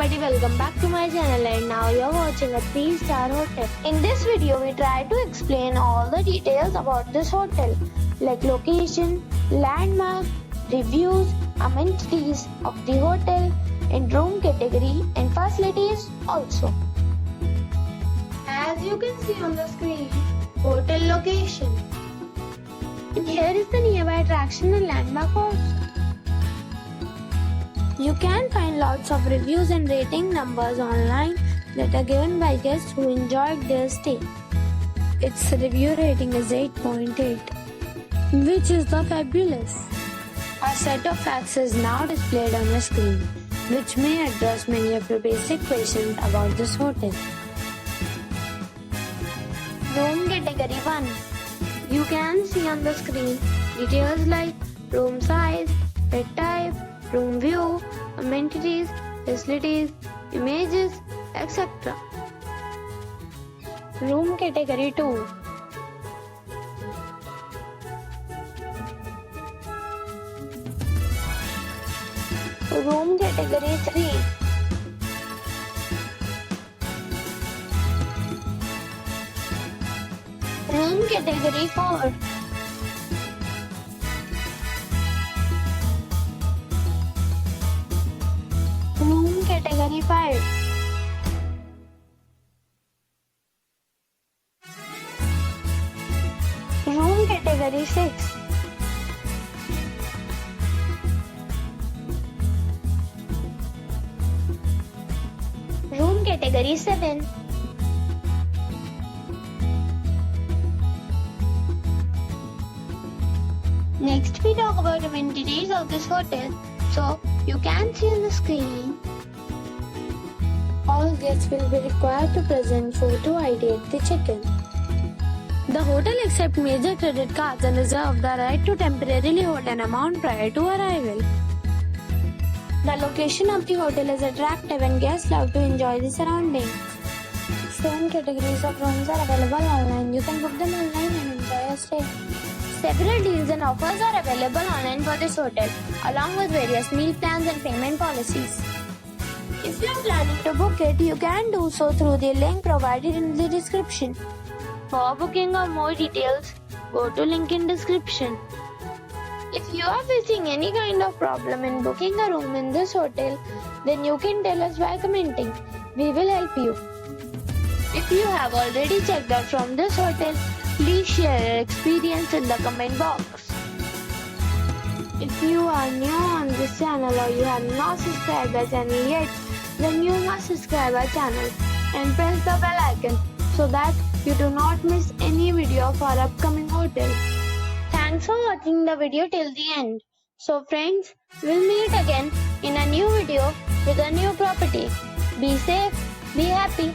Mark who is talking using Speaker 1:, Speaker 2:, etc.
Speaker 1: everybody, welcome back to my channel, and now you're watching a 3-star hotel. In this video we try to explain all the details about this hotel, like location, landmark, reviews, amenities of the hotel, and room category and facilities also. As you can see on the screen, hotel location. And here is the nearby attraction and landmark also. You can find lots of reviews and rating numbers online that are given by guests who enjoyed their stay. Its review rating is 8.8, which is the fabulous. A set of facts is now displayed on your screen, which may address many of your basic questions about this hotel. Room category 1. You can see on the screen details like room size, bed type, room view, amenities, facilities, images, etc. Room category 2. Room category 3. Room category 4. Room category 5. Room category 6. Room category 7. Next we talk about amenities of this hotel. So you can see on the screen. All guests will be required to present photo ID at the check-in. The hotel accepts major credit cards and reserves the right to temporarily hold an amount prior to arrival. The location of the hotel is attractive and guests love to enjoy the surroundings. 7 categories of rooms are available online. You can book them online and enjoy your stay. Several deals and offers are available online for this hotel, along with various meal plans and payment policies. If you are planning to book it, you can do so through the link provided in the description. For booking or more details, go to link in description. If you are facing any kind of problem in booking a room in this hotel, then you can tell us by commenting. We will help you. If you have already checked out from this hotel, please share your experience in the comment box. If you are new on this channel or you have not subscribed our channel yet, then you must subscribe our channel and press the bell icon so that you do not miss any video of our upcoming hotel. Thanks for watching the video till the end. So friends, we'll meet again in a new video with a new property. Be safe, be happy.